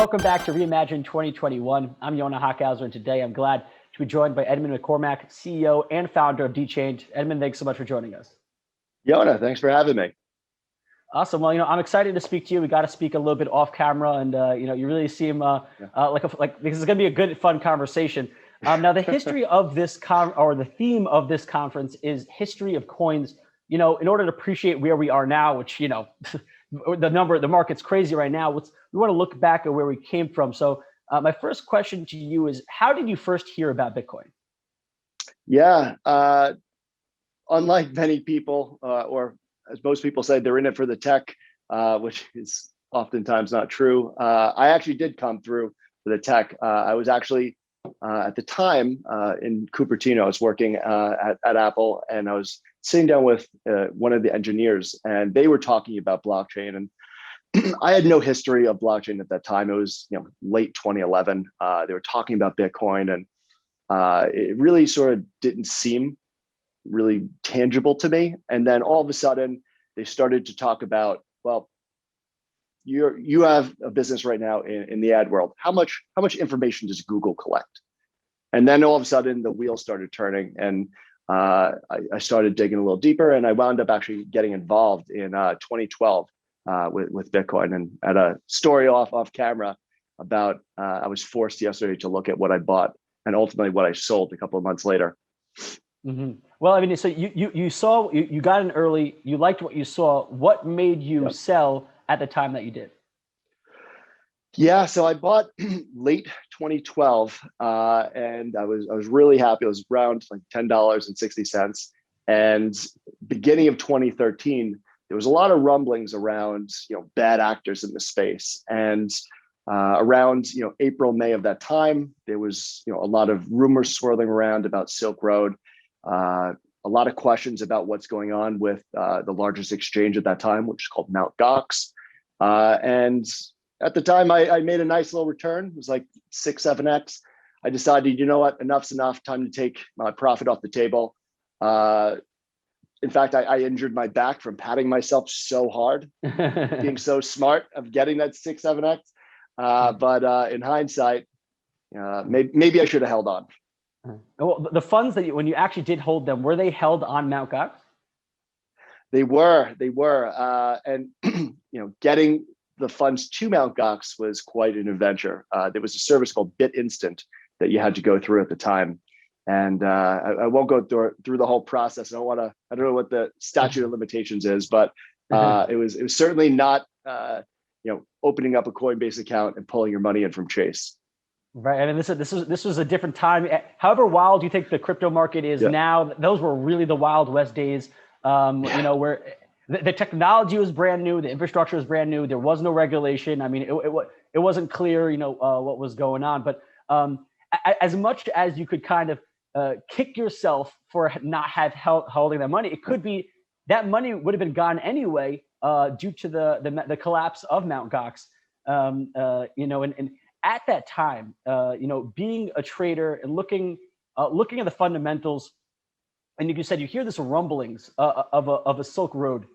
welcome back to Reimagine 2021. I'm Yonah Hochhauser, and today I'm glad to be joined by Edmund McCormack, CEO and founder of Dchained. Edmund, thanks so much for joining us. Yonah, thanks for having me. Awesome. Well, I'm excited to speak to you. We got to speak a little bit off camera, and you really seem like this is going to be a good, fun conversation. Now, the history of this the theme of this conference is history of coins. In order to appreciate where we are now, which the market's crazy right now. We want to look back at where we came from. So, my first question to you is, how did you first hear about Bitcoin? Yeah, unlike many people, or as most people say, they're in it for the tech, which is oftentimes not true. I actually did come through for the tech. I was actually at the time in Cupertino. I was working at Apple, and I was sitting down with one of the engineers, and they were talking about blockchain. And I had no history of blockchain at that time. It was late 2011. They were talking about Bitcoin, and it really sort of didn't seem really tangible to me. And then all of a sudden, they started to talk about, well, you have a business right now in the ad world. How much information does Google collect? And then all of a sudden, the wheels started turning, and I started digging a little deeper, and I wound up actually getting involved in 2012 with Bitcoin. And at a story off camera about I was forced yesterday to look at what I bought and ultimately what I sold a couple of months later. Mm-hmm. Well, I mean, so you got in early, you liked what you saw. What made you sell at the time that you did? Yeah, so I bought late 2012, and I was really happy. It was around like $10.60. And beginning of 2013, there was a lot of rumblings around bad actors in the space. And around April, May of that time, there was a lot of rumors swirling around about Silk Road. A lot of questions about what's going on with the largest exchange at that time, which is called Mt. Gox. And at the time, I made a nice little return. It was like 6-7x. I decided, you know what, enough's enough. Time to take my profit off the table. In fact, I injured my back from patting myself so hard, being so smart of getting that 6-7x. But in hindsight, maybe I should have held on. Well, the funds that when you actually did hold them, were they held on Mt. Gox? They were, and getting the funds to Mt. Gox was quite an adventure. There was a service called BitInstant that you had to go through at the time, and I won't go through the whole process. I don't know what the statute of limitations is, but it was certainly not opening up a Coinbase account and pulling your money in from Chase. Right. I mean, this was a different time. However wild you think the crypto market is now, those were really the Wild West days. Where the technology was brand new, the infrastructure was brand new. There was no regulation. I mean, it wasn't clear, what was going on. But as much as you could kind of kick yourself for not holding that money, it could be that money would have been gone anyway due to the collapse of Mt. Gox. And at that time, being a trader and looking at the fundamentals, and you said you hear this rumblings of a Silk Road,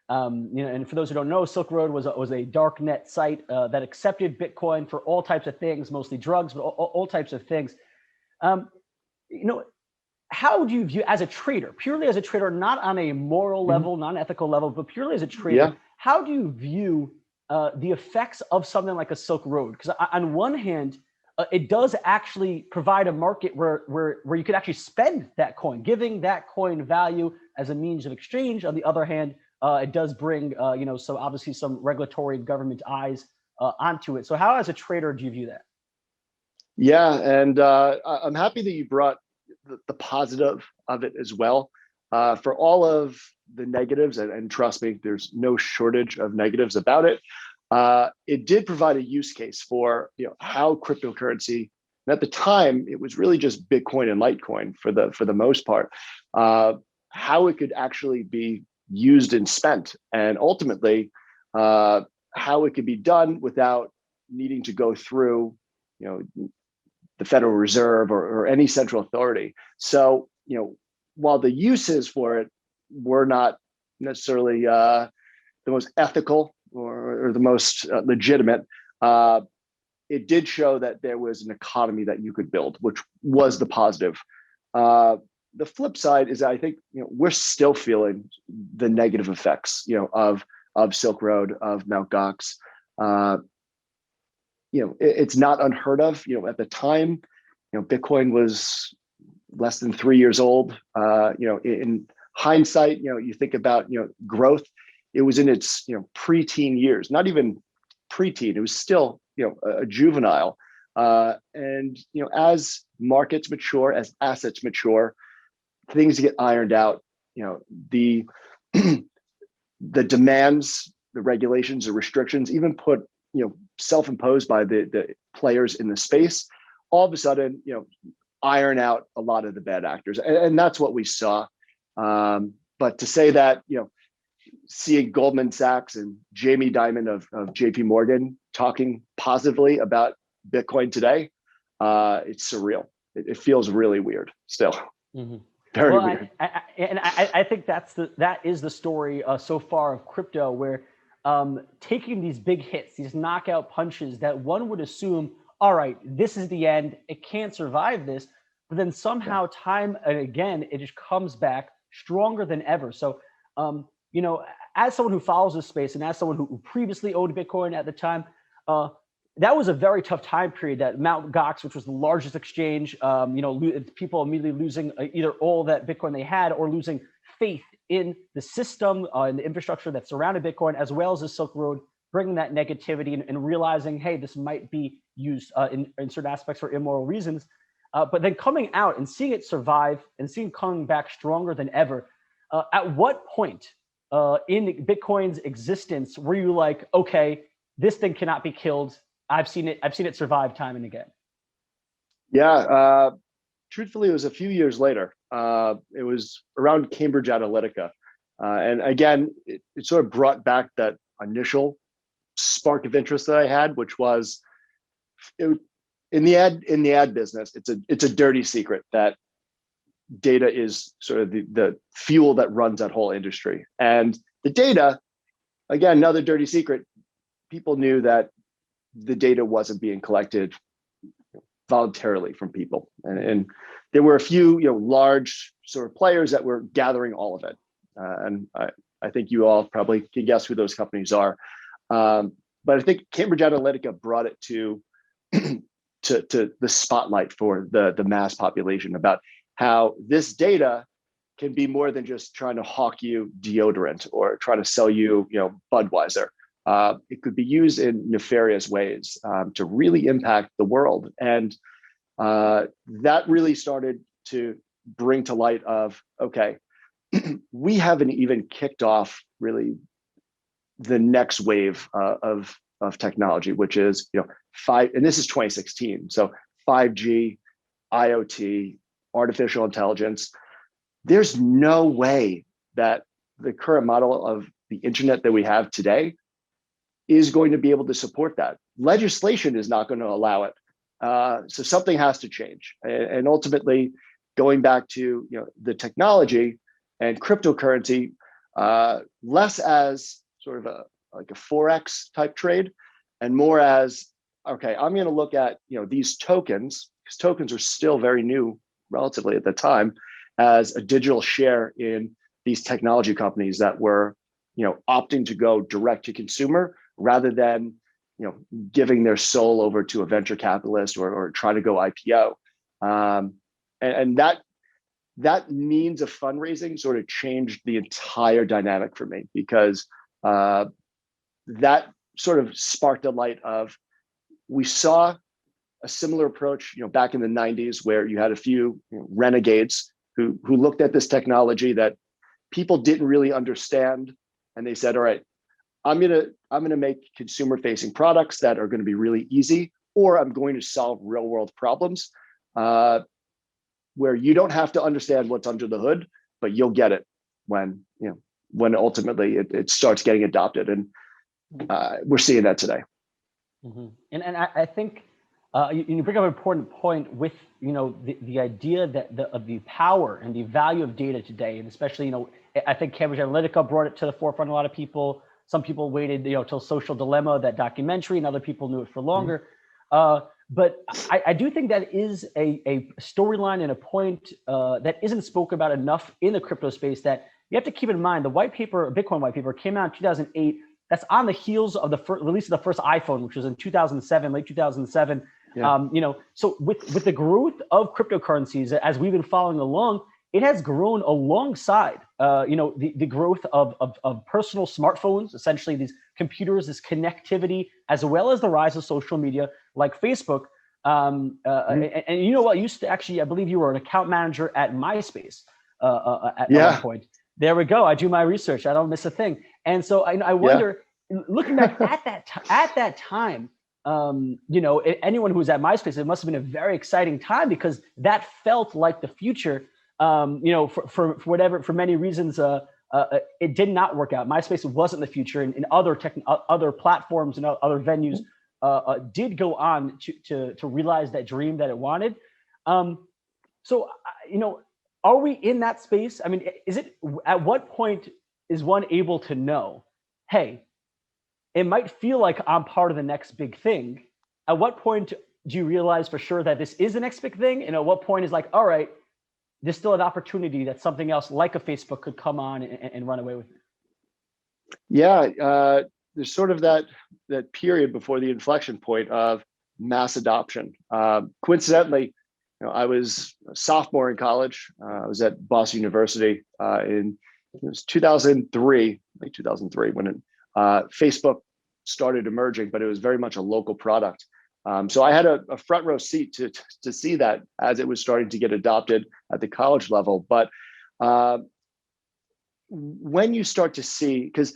and for those who don't know, Silk Road was a dark net site that accepted Bitcoin for all types of things, mostly drugs, but all types of things. How would you view, as a trader, purely as a trader, not on a moral level, not an ethical level, but purely as a trader, how do you view the effects of something like a Silk Road? Because on one hand, it does actually provide a market where you could actually spend that coin, giving that coin value as a means of exchange. On the other hand, it does bring so obviously some regulatory and government eyes onto it. So how, as a trader, do you view that? Yeah, and I'm happy that you brought the positive of it as well. For all of the negatives, and trust me, there's no shortage of negatives about it. It did provide a use case for how cryptocurrency, and at the time it was really just Bitcoin and Litecoin for the most part, how it could actually be used and spent, and ultimately how it could be done without needing to go through the Federal Reserve or any central authority. So while the uses for it were not necessarily the most ethical or the most legitimate, it did show that there was an economy that you could build, which was the positive. The flip side is I think we're still feeling the negative effects of Silk Road, of Mt. Gox. It's not unheard of. At the time, Bitcoin was less than 3 years old. In hindsight, you think about growth. It was in its pre-teen years, not even pre-teen. It was still a juvenile. And as markets mature, as assets mature, things get ironed out. The the demands, the regulations, the restrictions, even put self-imposed by the players in the space, all of a sudden iron out a lot of the bad actors, and that's what we saw. But to say that seeing Goldman Sachs and Jamie Dimon of JP Morgan talking positively about Bitcoin today, it's surreal. It feels really weird still. Mm-hmm. Very weird. I think that is the story so far of crypto, where taking these big hits, these knockout punches that one would assume, all right, this is the end, it can't survive this, but then somehow time and again, it just comes back stronger than ever. So, as someone who follows this space and as someone who previously owned Bitcoin at the time, that was a very tough time period. That Mt. Gox, which was the largest exchange, people immediately losing either all that Bitcoin they had or losing faith in the system and the infrastructure that surrounded Bitcoin, as well as the Silk Road, bringing that negativity and realizing, hey, this might be used in certain aspects for immoral reasons. But then coming out and seeing it survive and seeing it coming back stronger than ever. At what point in Bitcoin's existence were you like, okay, this thing cannot be killed? I've seen it survive time and again. Yeah, truthfully, it was a few years later. It was around Cambridge Analytica, and again, it sort of brought back that initial spark of interest that I had, which was in the ad business. It's a dirty secret that data is sort of the fuel that runs that whole industry, and the data, again, another dirty secret. People knew that the data wasn't being collected voluntarily from people, and there were a few large sort of players that were gathering all of it, and I think you all probably can guess who those companies are, but I think Cambridge Analytica brought it to the spotlight for the mass population about how this data can be more than just trying to hawk you deodorant or trying to sell you Budweiser. It could be used in nefarious ways to really impact the world. And that really started to bring to light of, okay, we haven't even kicked off really the next wave of technology, which is, and this is 2016. So 5G, IoT, artificial intelligence. There's no way that the current model of the internet that we have today is going to be able to support that. Legislation is not going to allow it. So something has to change. And ultimately, going back to the technology and cryptocurrency, less as sort of like a Forex type trade, and more as, okay, I'm going to look at these tokens, because tokens are still very new relatively at the time, as a digital share in these technology companies that were opting to go direct to consumer rather than giving their soul over to a venture capitalist or try to go IPO. And that means of fundraising sort of changed the entire dynamic for me, because that sort of sparked a light of, we saw a similar approach back in the 90s, where you had a few renegades who looked at this technology that people didn't really understand, and they said, all right, I'm gonna make consumer facing products that are going to be really easy, or I'm going to solve real world problems where you don't have to understand what's under the hood, but you'll get it when ultimately it starts getting adopted. And we're seeing that today. Mm-hmm. And I think you bring up an important point with the idea that of the power and the value of data today, and especially I think Cambridge Analytica brought it to the forefront. A lot of people, some people waited till Social Dilemma, that documentary, and other people knew it for longer. But I do think that is a storyline and a point that isn't spoken about enough in the crypto space, that you have to keep in mind. The white paper, Bitcoin white paper, came out in 2008. That's on the heels of the release of the first iPhone, which was in 2007, late 2007. Yeah. So with the growth of cryptocurrencies, as we've been following along, it has grown alongside, the growth of personal smartphones, essentially these computers, this connectivity, as well as the rise of social media like Facebook. And you know what? Used to actually, I believe you were an account manager at MySpace at one point. There we go. I do my research. I don't miss a thing. And so I wonder, looking back at that time, anyone who was at MySpace, it must have been a very exciting time, because that felt like the future. For many reasons, it did not work out. MySpace wasn't the future, and other platforms and other venues did go on to realize that dream that it wanted. Are we in that space? I mean, at what point is one able to know, hey, it might feel like I'm part of the next big thing? At what point do you realize for sure that this is the next big thing? And at what point is like, all right, there's still an opportunity that something else like a Facebook could come on and run away with it? Yeah, there's sort of that period before the inflection point of mass adoption. Coincidentally, I was a sophomore in college. I was at Boston University it was 2003, late 2003, when Facebook started emerging, but it was very much a local product. So I had a front row seat to see that as it was starting to get adopted at the college level. But when you start to see, because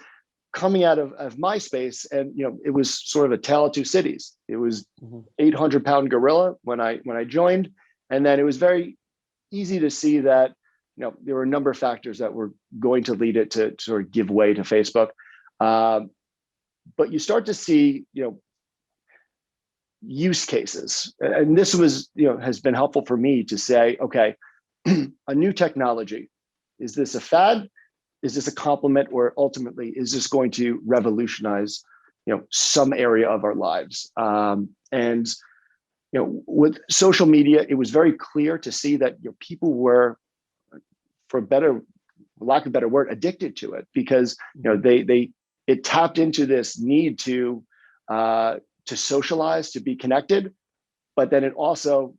coming out of MySpace, and it was sort of a tale of two cities. It was 800-pound gorilla when I joined, and then it was very easy to see that there were a number of factors that were going to lead it to sort of give way to Facebook. But you start to see use cases, and this was has been helpful for me to say, okay, a new technology, is this a fad? Is this a complement, or ultimately is this going to revolutionize some area of our lives? And with social media, it was very clear to see that people were, for lack of a better word, addicted to it, because it tapped into this need to socialize, to be connected, but then it also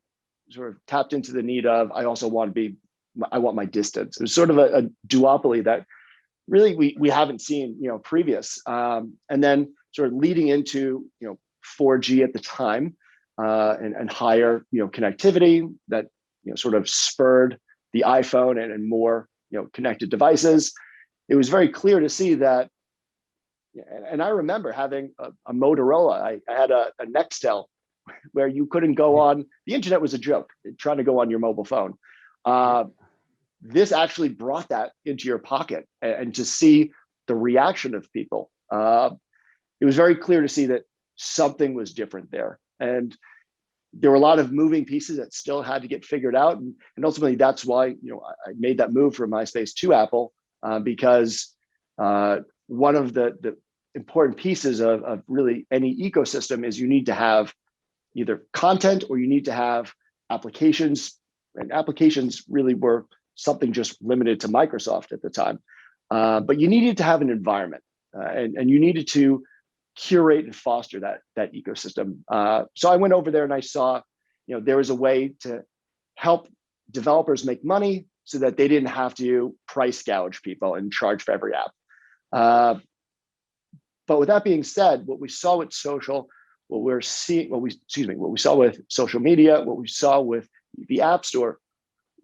sort of tapped into the need of, I want my distance. It was sort of a duopoly that really we haven't seen previous, and then sort of leading into 4G at the time, and higher connectivity that sort of spurred the iPhone and more connected devices. It was very clear to see that. And I remember having a Motorola. I had a Nextel where you couldn't go on, the internet was a joke, trying to go on your mobile phone. This actually brought that into your pocket, and to see the reaction of people. It was very clear to see that something was different there. And there were a lot of moving pieces that still had to get figured out. And ultimately, that's why I made that move from MySpace to Apple, because one of the important pieces of really any ecosystem is you need to have either content, or you need to have applications. And applications really were something just limited to Microsoft at the time. But you needed to have an environment, and you needed to curate and foster that ecosystem. So I went over there and I saw, there was a way to help developers make money so that they didn't have to price gouge people and charge for every app. But with that being said, what we saw with social, what we saw with social media, what we saw with the App Store,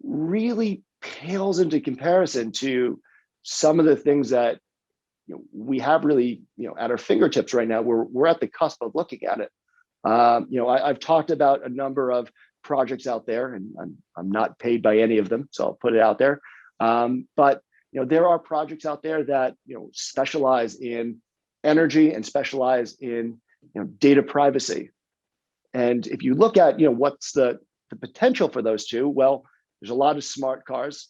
really pales into comparison to some of the things that we have really at our fingertips right now. We're at the cusp of looking at it. I've talked about a number of projects out there, and I'm not paid by any of them, so I'll put it out there. But there are projects out there that specialize in energy and specialize in data privacy. And if you look at what's the potential for those two, well, there's a lot of smart cars.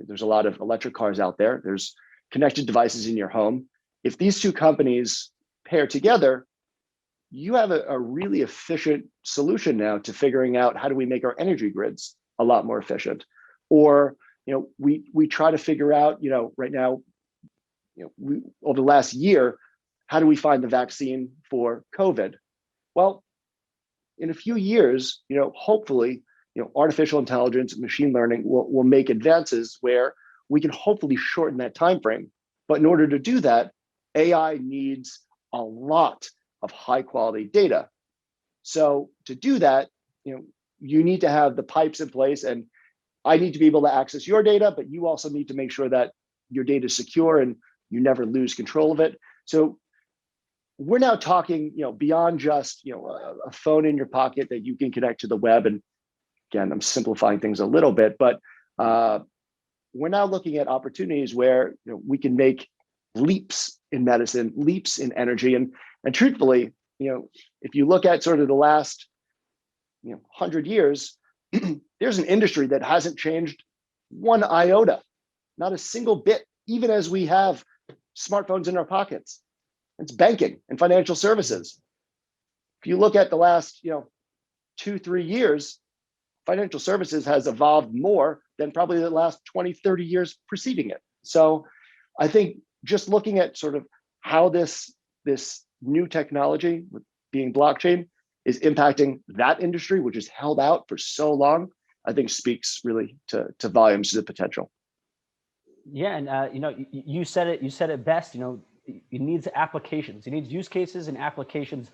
There's a lot of electric cars out there. There's connected devices in your home. If these two companies pair together, you have a really efficient solution now to figuring out how do we make our energy grids a lot more efficient. Or, we try to figure out, right now, over the last year, how do we find the vaccine for COVID? Well, in a few years, hopefully, artificial intelligence and machine learning will make advances where we can hopefully shorten that time frame. But in order to do that, AI needs a lot of high quality data. So to do that, you need to have the pipes in place, and I need to be able to access your data, but you also need to make sure that your data is secure and you never lose control of it. So we're now talking, beyond just, a phone in your pocket that you can connect to the web. And again, I'm simplifying things a little bit, but we're now looking at opportunities where we can make leaps in medicine, leaps in energy, and truthfully, if you look at sort of the last 100 years, there's an industry that hasn't changed one iota, not a single bit, even as we have smartphones in our pockets. It's banking and financial services. If you look at the last 2-3 years, financial services has evolved more than probably the last 20-30 years preceding it. So I think just looking at sort of how this new technology, being blockchain, is impacting that industry, which is held out for so long, I think speaks really to volumes of the potential. Yeah, and you said it best. It needs applications. It needs use cases and applications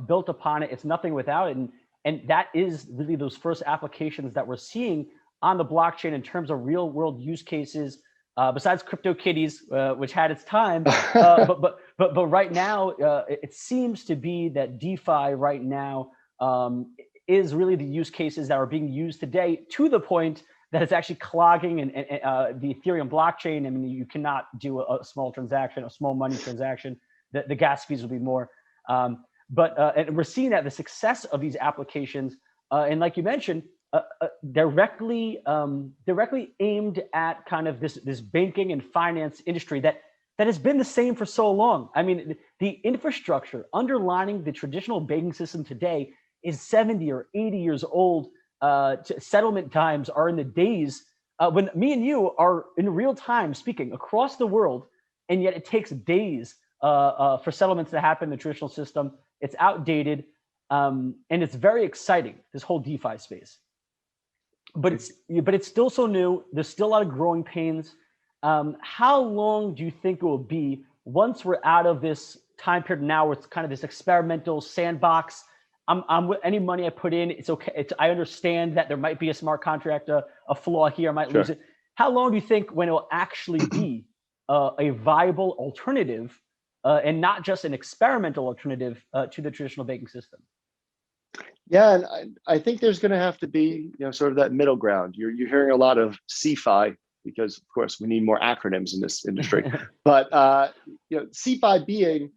built upon it. It's nothing without it, and that is really those first applications that we're seeing on the blockchain in terms of real world use cases. Besides CryptoKitties, which had its time, but right now it seems to be that DeFi right now is really the use cases that are being used today, to the point that it's actually clogging and the Ethereum blockchain. I mean, you cannot do a small transaction, a small money transaction. The gas fees will be more. But we're seeing that the success of these applications, and like you mentioned, directly aimed at kind of this banking and finance industry that has been the same for so long. I mean, the infrastructure underlining the traditional banking system today is 70 or 80 years old. Settlement times are in the days when me and you are in real time speaking across the world, and yet it takes days for settlements to happen in the traditional system. It's outdated, and it's very exciting, this whole DeFi space. But it's still so new. There's still a lot of growing pains. How long do you think it will be once we're out of this time period now, where it's kind of this experimental sandbox? I'm with any money I put in, it's okay. I understand that there might be a smart contract, a flaw here, I might lose it. How long do you think when it will actually be a viable alternative, and not just an experimental alternative to the traditional banking system? Yeah, and I think there's going to have to be, sort of that middle ground. You're hearing a lot of CeFi, because of course we need more acronyms in this industry. But CeFi being,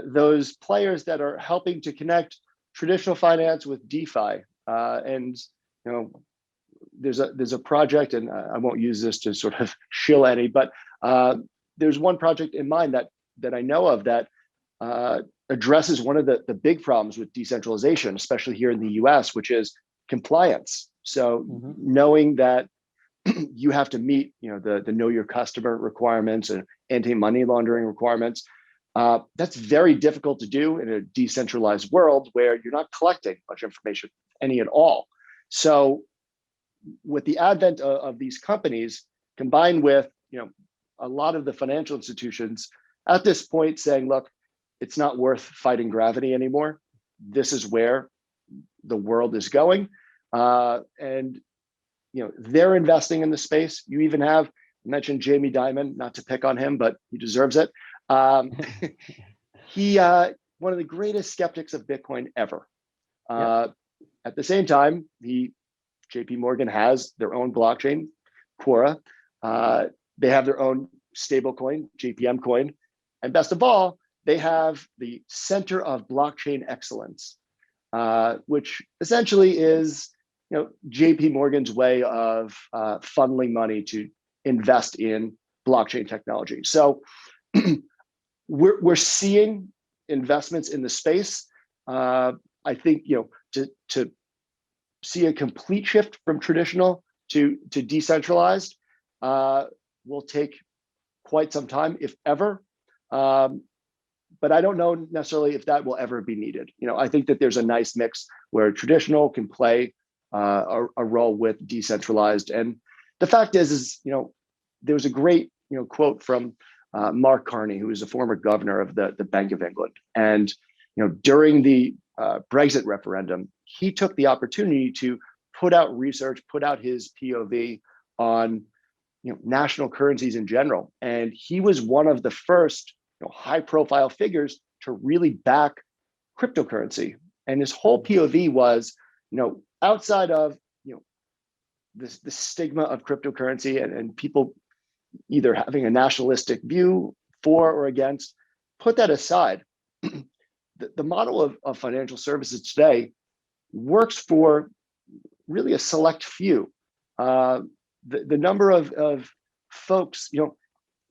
those players that are helping to connect traditional finance with DeFi, and there's a project, and I won't use this to sort of shill any, but there's one project in mind that I know of that addresses one of the big problems with decentralization, especially here in the US, which is compliance. So knowing that you have to meet the know your customer requirements and anti-money laundering requirements, that's very difficult to do in a decentralized world where you're not collecting much information, any at all. So with the advent of these companies, combined with a lot of the financial institutions at this point saying, look, it's not worth fighting gravity anymore. This is where the world is going. And they're investing in the space. You even have mentioned Jamie Dimon, not to pick on him, but he deserves it. He one of the greatest skeptics of Bitcoin ever. At the same time, JP Morgan has their own blockchain, Quora. They have their own stablecoin, JPM coin. And best of all, they have the Center of Blockchain Excellence, which essentially is JP Morgan's way of funneling money to invest in blockchain technology. So we're seeing investments in the space. I think, to see a complete shift from traditional to decentralized will take quite some time, if ever. But I don't know necessarily if that will ever be needed. I think that there's a nice mix where traditional can play a role with decentralized. And the fact is, there was a great, quote from Mark Carney, who was a former governor of the Bank of England. And, during the Brexit referendum, he took the opportunity to put out research, put out his POV on, national currencies in general. And he was one of the first, high profile figures to really back cryptocurrency. And his whole POV was, outside of, the stigma of cryptocurrency and people either having a nationalistic view for or against, put that aside. The model of financial services today works for really a select few. The number of folks,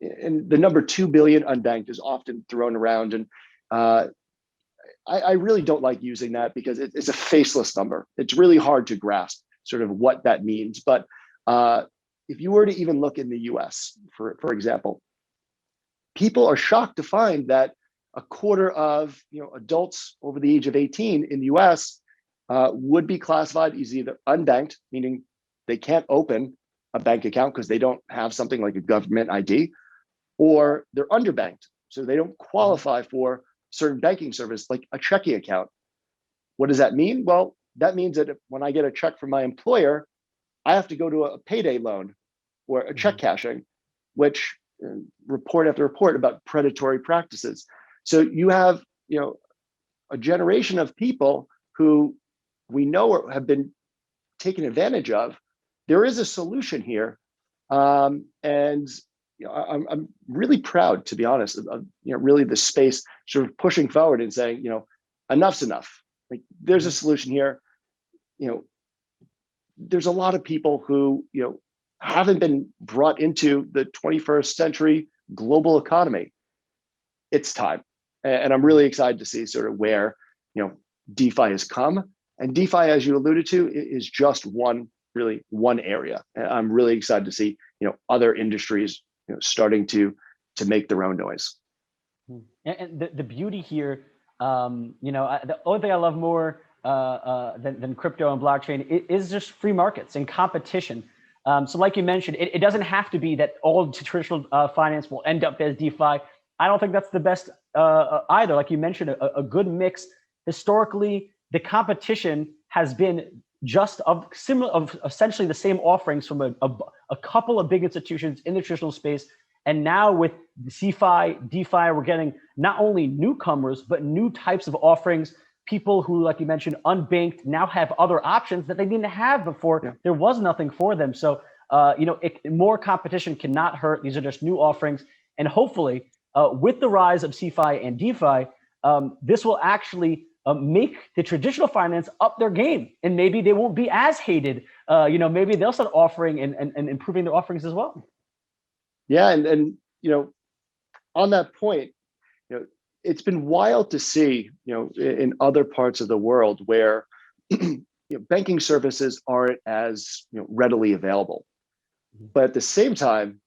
and the number 2 billion unbanked is often thrown around. And I really don't like using that because it's a faceless number. It's really hard to grasp sort of what that means. But if you were to even look in the US, for example, people are shocked to find that a quarter of adults over the age of 18 in the US would be classified as either unbanked, meaning they can't open a bank account because they don't have something like a government ID, or they're underbanked, so they don't qualify for certain banking service like a checking account. What does that mean? Well, that means that when I get a check from my employer, I have to go to a payday loan or a check cashing, which report after report about predatory practices. So you have, a generation of people who we know have been taken advantage of. There is a solution here, and I'm really proud, to be honest, of really the space sort of pushing forward and saying, enough's enough. Like, there's a solution here. There's a lot of people who haven't been brought into the 21st century global economy. It's time, and I'm really excited to see sort of where DeFi has come. And DeFi, as you alluded to, is just one area. And I'm really excited to see other industries starting to make their own noise. And the beauty here, the only thing I love more than crypto and blockchain is just free markets and competition. So like you mentioned, it doesn't have to be that all traditional finance will end up as DeFi. I don't think that's the best either. Like you mentioned, a good mix. Historically, the competition has been just of essentially the same offerings from a couple of big institutions in the traditional space. And now with CeFi, DeFi, we're getting not only newcomers, but new types of offerings. People who, like you mentioned, unbanked now have other options that they didn't have before. Yeah. There was nothing for them. So, more competition cannot hurt. These are just new offerings. And hopefully, with the rise of CeFi and DeFi, this will actually make the traditional finance up their game. And maybe they won't be as hated. Maybe they'll start offering and improving their offerings as well. Yeah. And on that point, it's been wild to see, in other parts of the world where banking services aren't as readily available. But at the same time,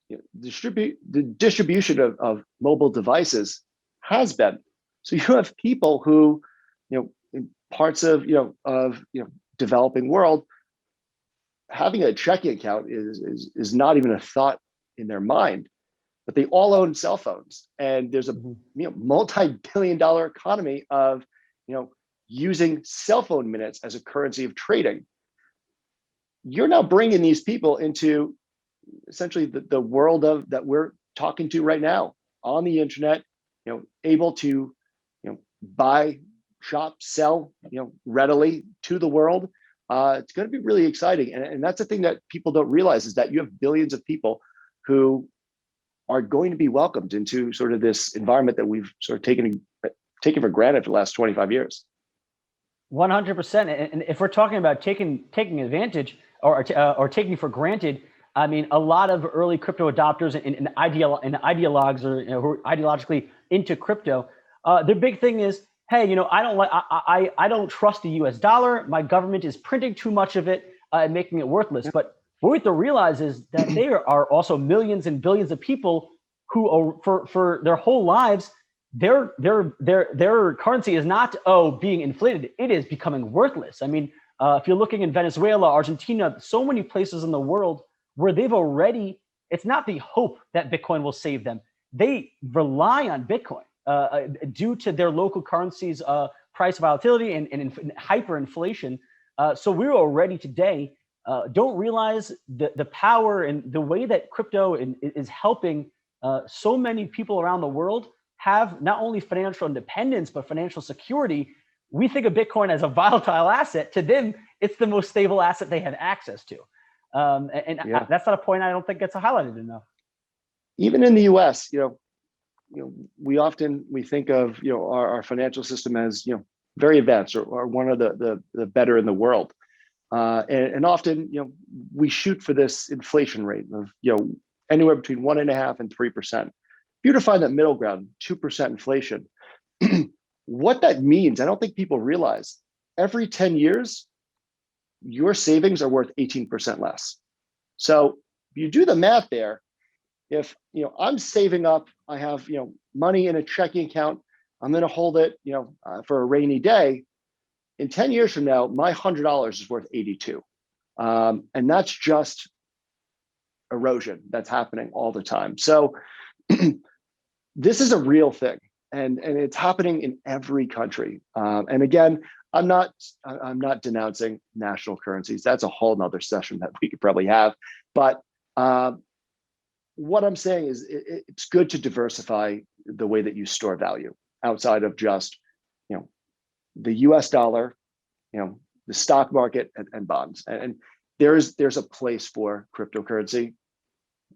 the distribution of mobile devices has been. So you have people who, in parts of developing world, having a checking account is not even a thought in their mind. But they all own cell phones, and there's a multi-billion-dollar economy of using cell phone minutes as a currency of trading. You're now bringing these people into essentially the world of that we're talking to right now on the internet, able to buy, shop, sell readily to the world. It's going to be really exciting, and that's the thing that people don't realize is that you have billions of people who are going to be welcomed into sort of this environment that we've sort of taken for granted for the last 25 years. 100%. And if we're talking about taking advantage or taking for granted, I mean, a lot of early crypto adopters and ideologues or who are ideologically into crypto, their big thing is hey, I don't like, I don't trust the US dollar. My government is printing too much of it and making it worthless. But what we have to realize is that there are also millions and billions of people who are, for their whole lives, their currency is not, being inflated. It is becoming worthless. I mean, if you're looking in Venezuela, Argentina, so many places in the world where they've already, it's not the hope that Bitcoin will save them. They rely on Bitcoin due to their local currencies' price volatility and hyperinflation. So we're already today don't realize the power and the way that crypto is helping so many people around the world have not only financial independence, but financial security. We think of Bitcoin as a volatile asset. To them, it's the most stable asset they have access to. That's not a point I don't think gets highlighted enough. Even in the US, we think of our financial system as very advanced or one of the better in the world, and often we shoot for this inflation rate of anywhere between 1.5% and 3%. If you define that middle ground, 2% inflation, what that means, I don't think people realize. Every 10 years, your savings are worth 18% less. So if you do the math there, if I'm saving up, I have money in a checking account, I'm going to hold it for a rainy day. In 10 years from now, my $100 is worth 82, and that's just erosion that's happening all the time. So this is a real thing, and it's happening in every country. And again, I'm not denouncing national currencies. That's a whole nother session that we could probably have. But what I'm saying is it's good to diversify the way that you store value outside of just, the US dollar, the stock market and bonds. And there's a place for cryptocurrency.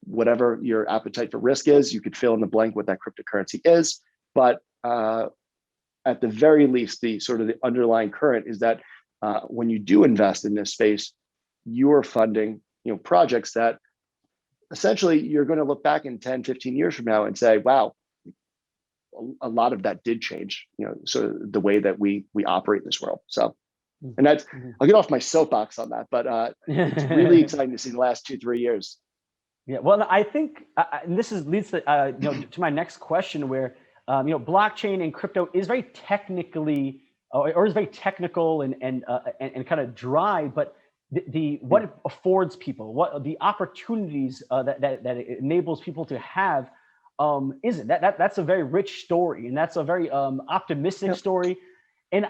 Whatever your appetite for risk is, you could fill in the blank what that cryptocurrency is. But at the very least, the sort of the underlying current is that when you do invest in this space, you are funding, projects that essentially you're going to look back in 10, 15 years from now and say, wow, a lot of that did change, sort of the way that we operate in this world. So, and that's, I'll get off my soapbox on that, but it's really exciting to see the last 2-3 years. Yeah, well, I think, and this leads to, to my next question where, blockchain and crypto is very technically, or is very technical and kind of dry, but what it affords people, what the opportunities that it enables people to have, isn't that's a very rich story, and that's a very optimistic story, and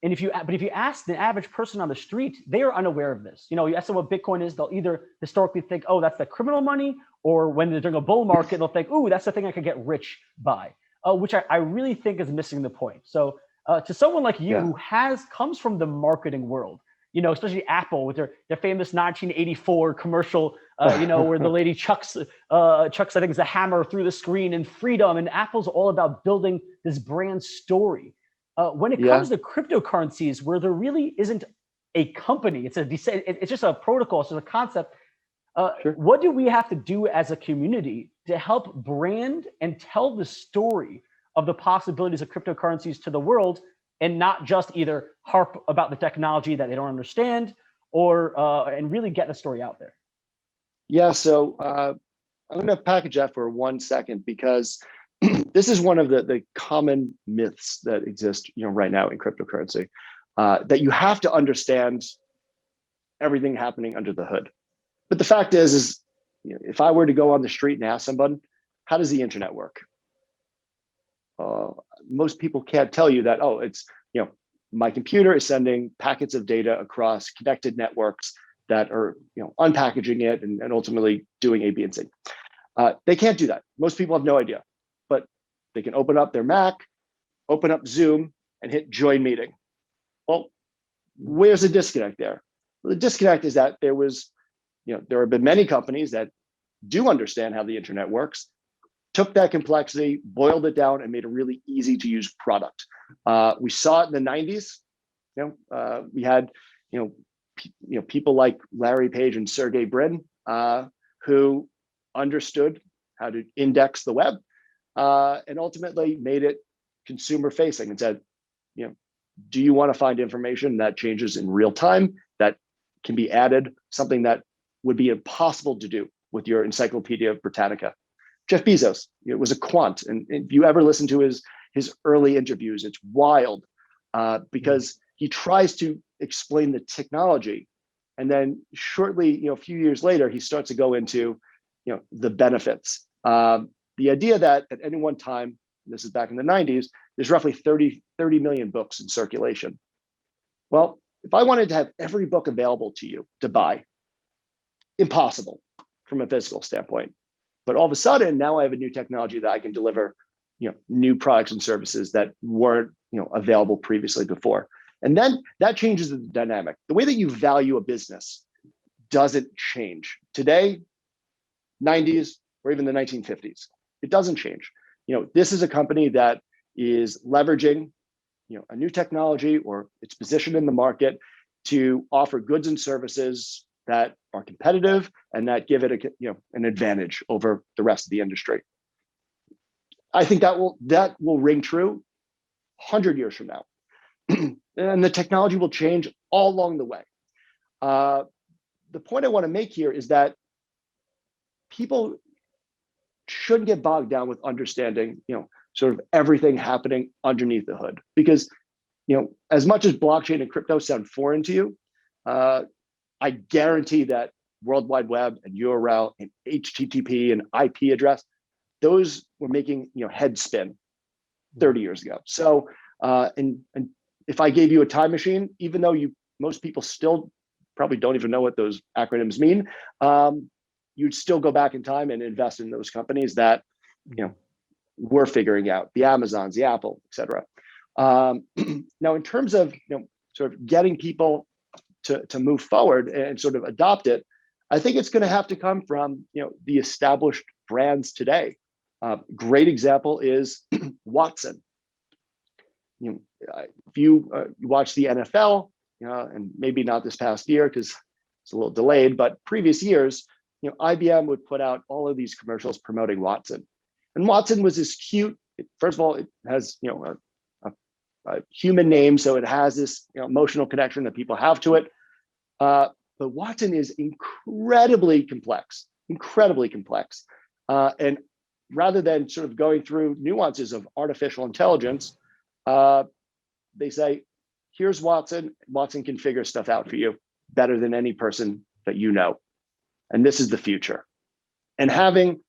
if you ask the average person on the street, they are unaware of this. You ask them what Bitcoin is, they'll either historically think, oh, that's the criminal money, or when they're during a bull market, they'll think, oh, that's the thing I could get rich by, which I really think is missing the point. So to someone like you who comes from the marketing world, especially Apple with their famous 1984 commercial, where the lady chucks, I think it's a hammer through the screen, and freedom, and Apple's all about building this brand story. When it comes to cryptocurrencies, where there really isn't a company, it's just a protocol, it's just a concept. What do we have to do as a community to help brand and tell the story of the possibilities of cryptocurrencies to the world, and not just either harp about the technology that they don't understand, or and really get the story out there? Yeah, so I'm going to package that for 1 second, because this is one of the common myths that exist, right now in cryptocurrency, that you have to understand everything happening under the hood. But the fact is if I were to go on the street and ask someone, how does the internet work? Most people can't tell you that, it's, my computer is sending packets of data across connected networks that are, unpackaging it and ultimately doing A, B, and C. They can't do that. Most people have no idea, but they can open up their Mac, open up Zoom, and hit join meeting. Well, where's the disconnect there? Well, the disconnect is that there have been many companies that do understand how the internet works, took that complexity, boiled it down, and made a really easy to use product. We saw it in the 90s. We had, people like Larry Page and Sergey Brin, who understood how to index the web, and ultimately made it consumer facing and said, do you want to find information that changes in real time that can be added, something that would be impossible to do with your Encyclopedia Britannica? Jeff Bezos, was a quant. And if you ever listen to his early interviews, it's wild because he tries to explain the technology. And then shortly, a few years later, he starts to go into, the benefits. The idea that at any one time, this is back in the 90s, there's roughly 30 million books in circulation. Well, if I wanted to have every book available to you to buy, impossible from a physical standpoint. But all of a sudden, now I have a new technology that I can deliver, new products and services that weren't, available previously before. And then that changes the dynamic. The way that you value a business doesn't change. Today, 90s, or even the 1950s, it doesn't change. This is a company that is leveraging, a new technology or its position in the market to offer goods and services that are competitive and that give it an advantage over the rest of the industry. I think that will ring true 100 years from now. And the technology will change all along the way. The point I want to make here is that people shouldn't get bogged down with understanding, sort of everything happening underneath the hood. Because, as much as blockchain and crypto sound foreign to you, I guarantee that World Wide Web and URL and HTTP and IP address, those were making head spin 30 years ago. So, and if I gave you a time machine, even though most people still probably don't even know what those acronyms mean, you'd still go back in time and invest in those companies that we're figuring out, the Amazons, the Apple, et cetera. Now, in terms of sort of getting people to move forward and sort of adopt it, I think it's going to have to come from the established brands today. Great example is Watson. If you watch the NFL, and maybe not this past year because it's a little delayed, but previous years, IBM would put out all of these commercials promoting Watson. And Watson was this cute, first of all, it has, a human name. So it has this emotional connection that people have to it. But Watson is incredibly complex. And rather than sort of going through nuances of artificial intelligence, they say, here's Watson. Watson can figure stuff out for you better than any person that you know. And this is the future. And having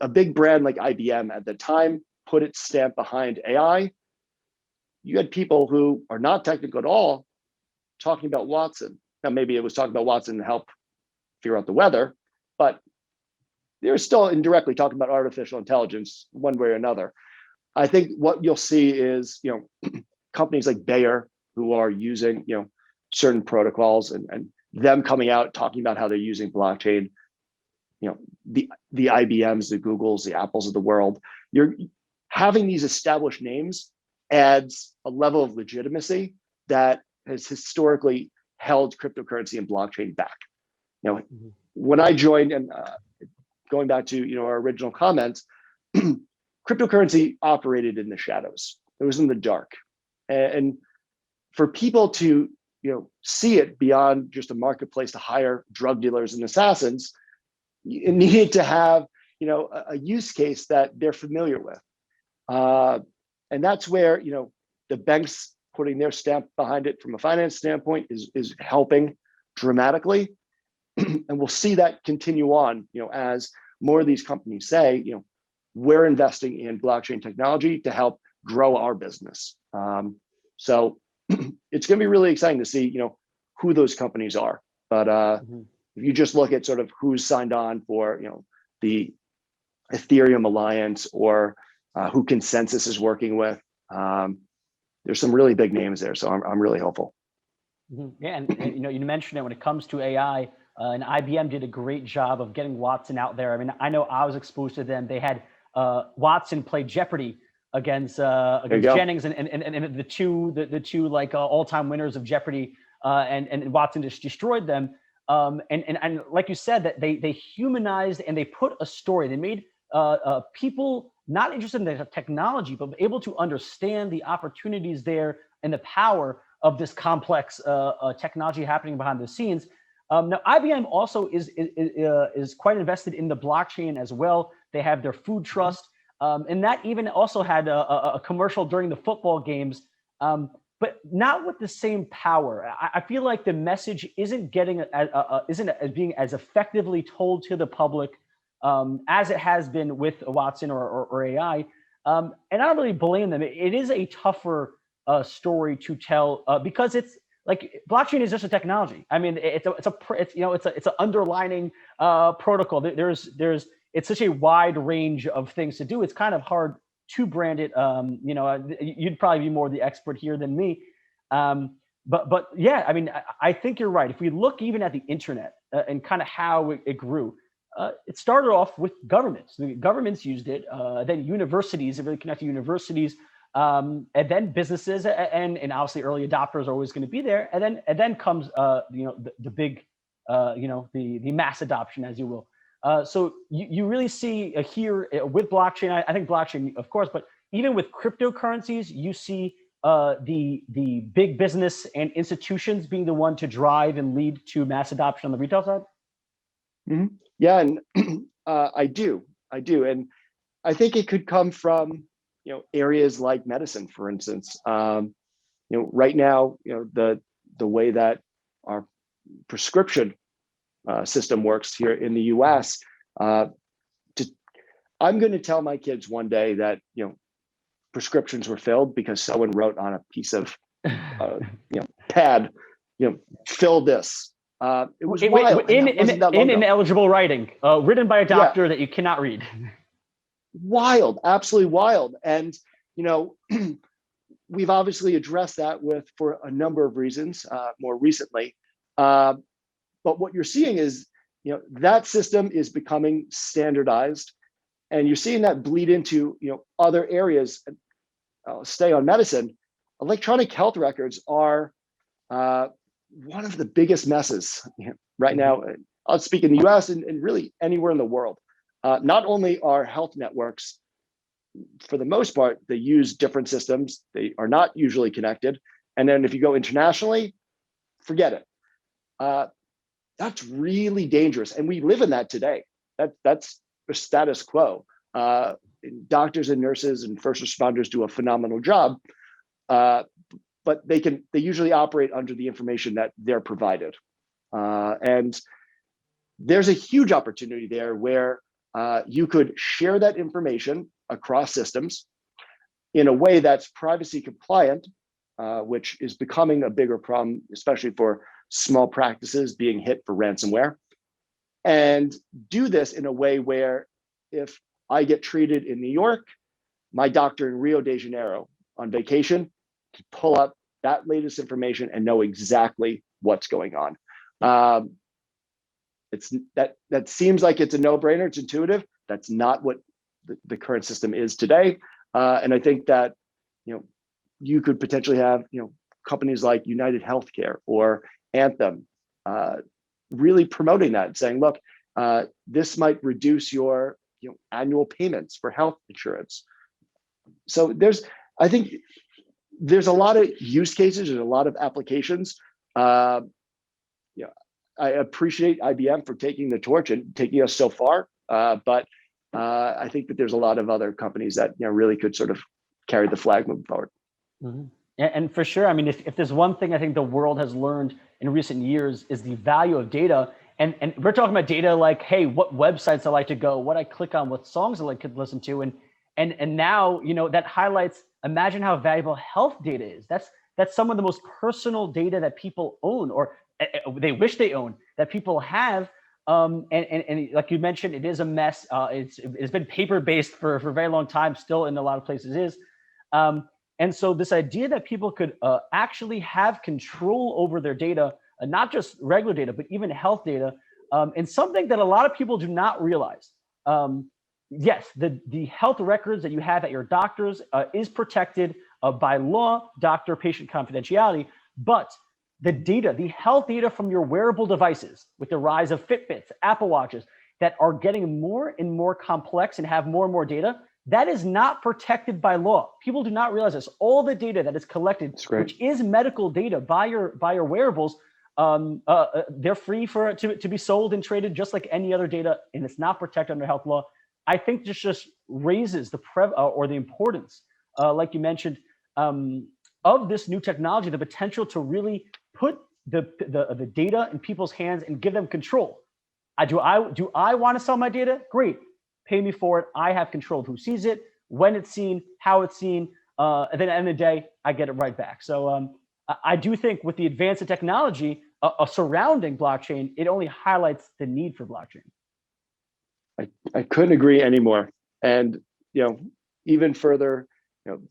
a big brand like IBM at the time put its stamp behind AI, you had people who are not technical at all talking about Watson. Now, maybe it was talking about Watson to help figure out the weather, but they were still indirectly talking about artificial intelligence one way or another. I think what you'll see is, companies like Bayer who are using, certain protocols and them coming out talking about how they're using blockchain, the IBMs, the Googles, the Apples of the world. You're having these established names adds a level of legitimacy that has historically held cryptocurrency and blockchain back. When I joined, and going back to our original comments, cryptocurrency operated in the shadows. It was in the dark, and for people to see it beyond just a marketplace to hire drug dealers and assassins, it needed to have a use case that they're familiar with, and that's where the banks putting their stamp behind it from a finance standpoint is helping dramatically, and we'll see that continue on as more of these companies say we're investing in blockchain technology to help grow our business. So it's going to be really exciting to see who those companies are. But if you just look at sort of who's signed on for the Ethereum Alliance or who Consensus is working with, there's some really big names there. So I'm really hopeful. Yeah, and you mentioned it when it comes to AI. And IBM did a great job of getting Watson out there. I mean, I know I was exposed to them. They had Watson play Jeopardy against Jennings and the two like all-time winners of Jeopardy, and Watson just destroyed them. And like you said, that they humanized and they put a story. They made people not interested in the technology, but able to understand the opportunities there and the power of this complex technology happening behind the scenes. Now, IBM also is quite invested in the blockchain as well. They have their food trust, and that even also had a commercial during the football games, but not with the same power. I feel like the message isn't getting isn't being as effectively told to the public as it has been with Watson or AI. And I don't really blame them. It is a tougher story to tell because it's like blockchain is just a technology. I mean, it's an underlining protocol. It's such a wide range of things to do. It's kind of hard to brand it. You'd probably be more the expert here than me. But yeah, I mean, I think you're right. If we look even at the internet and kind of how it grew, it started off with governments. The governments used it, then universities, it really connected to universities, and then businesses, and obviously early adopters are always going to be there. And then comes the big, the mass adoption, as you will. So you really see here with blockchain. I think blockchain, of course, but even with cryptocurrencies, you see the big business and institutions being the one to drive and lead to mass adoption on the retail side. Mm-hmm. Yeah, and I do, and I think it could come from areas like medicine, for instance. Right now, the way that our prescription system works here in the U.S. I'm going to tell my kids one day that prescriptions were filled because someone wrote on a piece of pad, fill this. It was wild. Ineligible writing, written by a doctor that you cannot read. Wild, absolutely wild. And we've obviously addressed that for a number of reasons more recently. But what you're seeing is that system is becoming standardized, and you're seeing that bleed into other areas. Stay on medicine. Electronic health records are one of the biggest messes right now. I'll speak in the US and really anywhere in the world. Not only are health networks, for the most part, they use different systems. They are not usually connected. And then if you go internationally, forget it. That's really dangerous. And we live in that today. That's the status quo. Doctors and nurses and first responders do a phenomenal job. But they usually operate under the information that they're provided. And there's a huge opportunity there where you could share that information across systems in a way that's privacy compliant, which is becoming a bigger problem, especially for small practices being hit for ransomware. And do this in a way where if I get treated in New York, my doctor in Rio de Janeiro on vacation can pull up that latest information and know exactly what's going on. That seems like it's a no-brainer. It's intuitive. That's not what the current system is today. And I think that you could potentially have companies like United Healthcare or Anthem really promoting that and saying, look, this might reduce your annual payments for health insurance. So I think there's a lot of use cases and a lot of applications. I appreciate IBM for taking the torch and taking us so far, but I think that there's a lot of other companies that really could sort of carry the flag moving forward. Mm-hmm. And for sure, I mean, if there's one thing I think the world has learned in recent years is the value of data. And we're talking about data like, hey, what websites I like to go, what I click on, what songs I like to listen to, and now that highlights. Imagine how valuable health data is. That's some of the most personal data that people own, or they wish they own, that people have. And like you mentioned, it is a mess. It's been paper-based for a very long time, still in a lot of places is. And so this idea that people could actually have control over their data, not just regular data, but even health data, and something that a lot of people do not realize. Yes, the health records that you have at your doctors is protected by law, doctor-patient confidentiality, but the data, the health data from your wearable devices, with the rise of Fitbits, Apple Watches, that are getting more and more complex and have more and more data, that is not protected by law. People do not realize this. All the data that is collected, which is medical data by your wearables, they're free to be sold and traded just like any other data, and it's not protected under health law. I think this just raises the or the importance, like you mentioned, of this new technology, the potential to really put the data in people's hands and give them control. Do I want to sell my data? Great, pay me for it. I have control of who sees it, when it's seen, how it's seen, and then at the end of the day, I get it right back. So I do think with the advance of technology surrounding blockchain, it only highlights the need for blockchain. I couldn't agree anymore. And even further,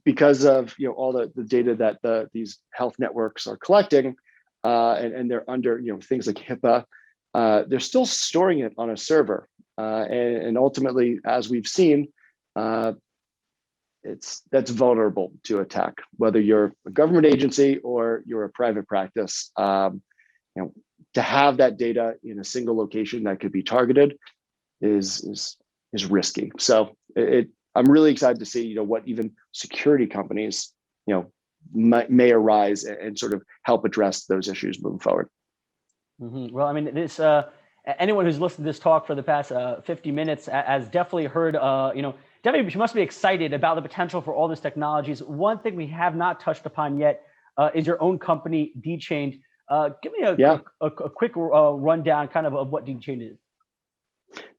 because of all the data that these health networks are collecting, and they're under things like HIPAA, they're still storing it on a server, and ultimately, as we've seen, that's vulnerable to attack. Whether you're a government agency or you're a private practice, to have that data in a single location that could be targeted is risky. So I'm really excited to see what even security companies may arise and sort of help address those issues moving forward. Mm-hmm. Well, I mean, this anyone who's listened to this talk for the past 50 minutes has definitely heard, definitely she must be excited about the potential for all these technologies. One thing we have not touched upon yet is your own company, Dchained. Give me a quick rundown kind of what Dchained is.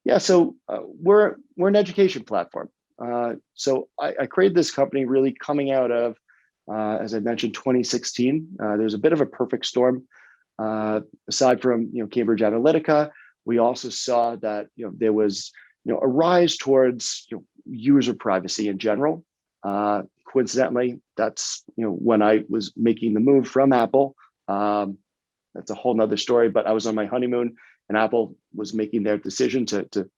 Yeah, so we're an education platform. So I created this company really coming out of, as I mentioned, 2016. There's a bit of a perfect storm. Aside from Cambridge Analytica, we also saw that there was a rise towards user privacy in general. Coincidentally, that's when I was making the move from Apple. That's a whole nother story. But I was on my honeymoon, and Apple was making their decision to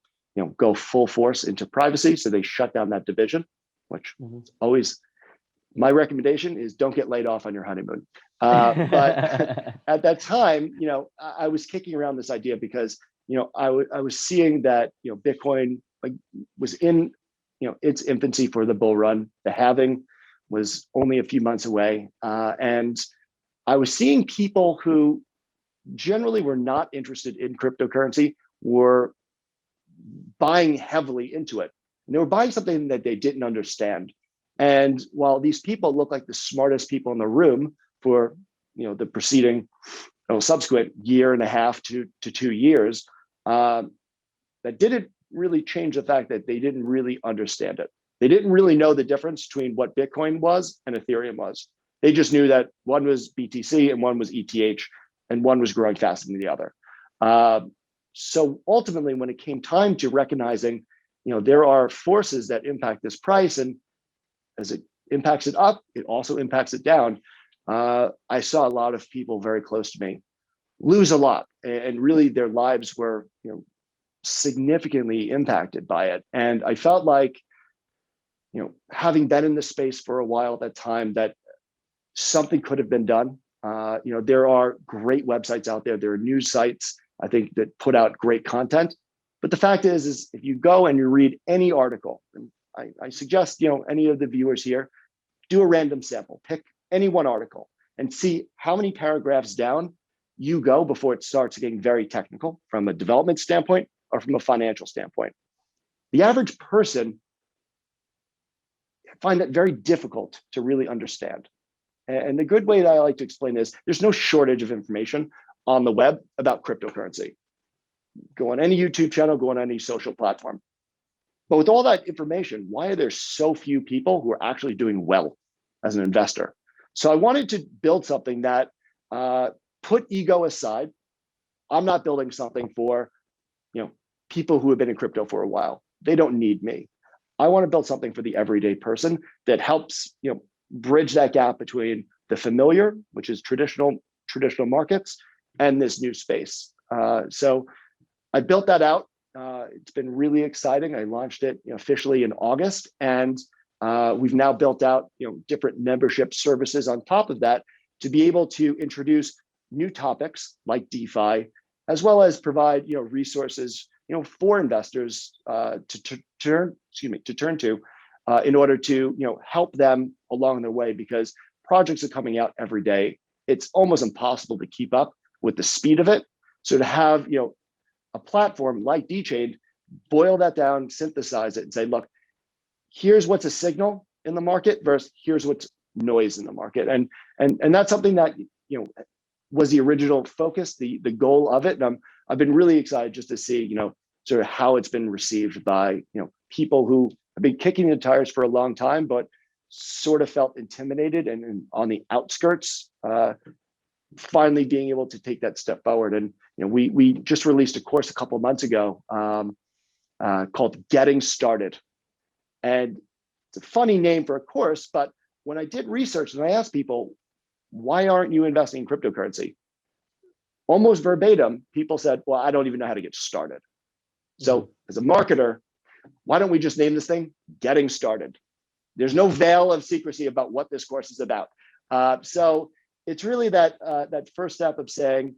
go full force into privacy, so they shut down that division, which always. My recommendation is don't get laid off on your honeymoon. But at that time, I was kicking around this idea because, I was seeing that, Bitcoin was in, its infancy for the bull run. The halving was only a few months away. And I was seeing people who generally were not interested in cryptocurrency were buying heavily into it. And they were buying something that they didn't understand. And while these people look like the smartest people in the room for the preceding subsequent year and a half to 2 years, that didn't really change the fact that they didn't really understand it. They didn't really know the difference between what Bitcoin was and Ethereum was. They just knew that one was BTC and one was ETH, and one was growing faster than the other. So ultimately, when it came time to recognizing, there are forces that impact this price, and as it impacts it up, it also impacts it down. I saw a lot of people very close to me lose a lot, and really their lives were, significantly impacted by it. And I felt like, having been in the space for a while at that time, that something could have been done. There are great websites out there. There are news sites, I think, that put out great content. But the fact is if you go and you read any article, and I suggest, any of the viewers here, do a random sample, pick any one article and see how many paragraphs down you go before it starts getting very technical from a development standpoint or from a financial standpoint. The average person find that very difficult to really understand. And the good way that I like to explain this, there's no shortage of information on the web about cryptocurrency. Go on any YouTube channel, go on any social platform. But with all that information, why are there so few people who are actually doing well as an investor? So I wanted to build something that put ego aside. I'm not building something for people who have been in crypto for a while. They don't need me. I want to build something for the everyday person that helps bridge that gap between the familiar, which is traditional markets, and this new space. So I built that out. It's been really exciting. I launched it officially in August, and we've now built out different membership services on top of that to be able to introduce new topics like DeFi, as well as provide resources for investors to turn to in order to help them along their way, because projects are coming out every day. It's almost impossible to keep up with the speed of it. So to have a platform like Dchained boil that down, synthesize it, and say, look, here's what's a signal in the market versus here's what's noise in the market, and that's something that was the original focus, the goal of it. And I've been really excited just to see sort of how it's been received by people who have been kicking the tires for a long time, but sort of felt intimidated and on the outskirts, finally being able to take that step forward. And we just released a course a couple of months ago called Getting Started, and it's a funny name for a course, but when I did research and I asked people, why aren't you investing in cryptocurrency? Almost verbatim, people said, well, I don't even know how to get started. So as a marketer, why don't we just name this thing Getting Started? There's no veil of secrecy about what this course is about. So it's really that first step of saying,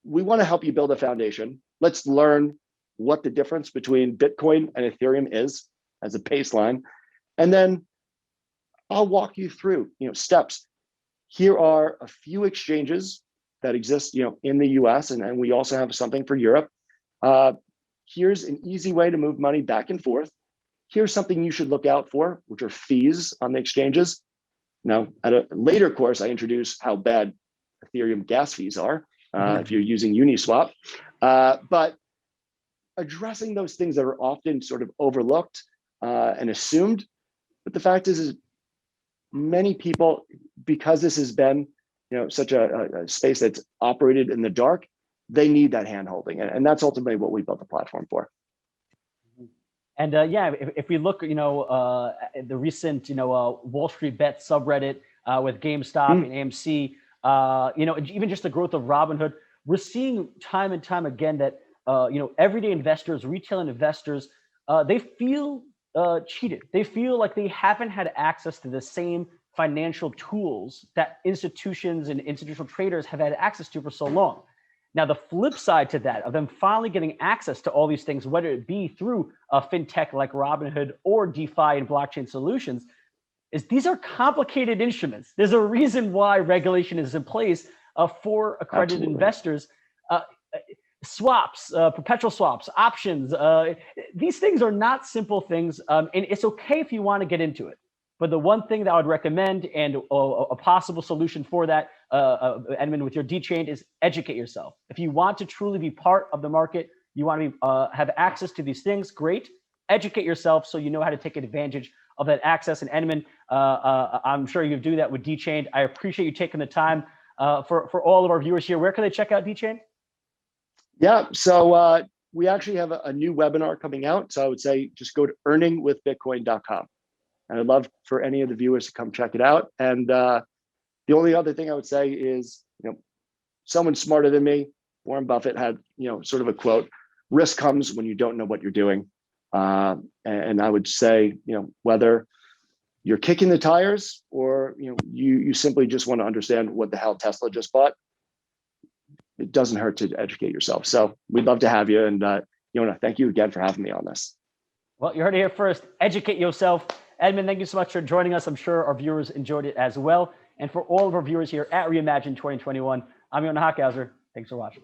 we want to help you build a foundation. Let's learn what the difference between Bitcoin and Ethereum is as a baseline. And then I'll walk you through steps. Here are a few exchanges that exist in the US, and we also have something for Europe. Here's an easy way to move money back and forth. Here's something you should look out for, which are fees on the exchanges. Now, at a later course, I introduce how bad Ethereum gas fees are if you're using Uniswap. But addressing those things that are often sort of overlooked and assumed. But the fact is many people, because this has been such a space that's operated in the dark, they need that hand-holding. And that's ultimately what we built the platform for. And if we look, at the recent, Wall Street Bet subreddit with GameStop and AMC, even just the growth of Robinhood, we're seeing time and time again that, everyday investors, retail investors, they feel cheated. They feel like they haven't had access to the same financial tools that institutions and institutional traders have had access to for so long. Now, the flip side to that, of them finally getting access to all these things, whether it be through a fintech like Robinhood or DeFi and blockchain solutions, is these are complicated instruments. There's a reason why regulation is in place for accredited investors. Swaps, perpetual swaps, options. These things are not simple things, and it's okay if you want to get into it. But the one thing that I would recommend, and a possible solution for that, Edmund, with your Dchained, is educate yourself. If you want to truly be part of the market, you want to have access to these things, great. Educate yourself so you know how to take advantage of that access. And Edmund, I'm sure you do that with Dchained. I appreciate you taking the time for all of our viewers here. Where can they check out Dchained? Yeah, so we actually have a new webinar coming out. So I would say just go to earningwithbitcoin.com. And I'd love for any of the viewers to come check it out. And the only other thing I would say is, someone smarter than me, Warren Buffett, had, sort of a quote: risk comes when you don't know what you're doing. And I would say, whether you're kicking the tires or, you simply just want to understand what the hell Tesla just bought, it doesn't hurt to educate yourself. So we'd love to have you. And Yonah, thank you again for having me on this. Well, you heard it here first. Educate yourself. Edmund, thank you so much for joining us. I'm sure our viewers enjoyed it as well. And for all of our viewers here at REIMAGINE 2021, I'm Yonah Hochhauser. Thanks for watching.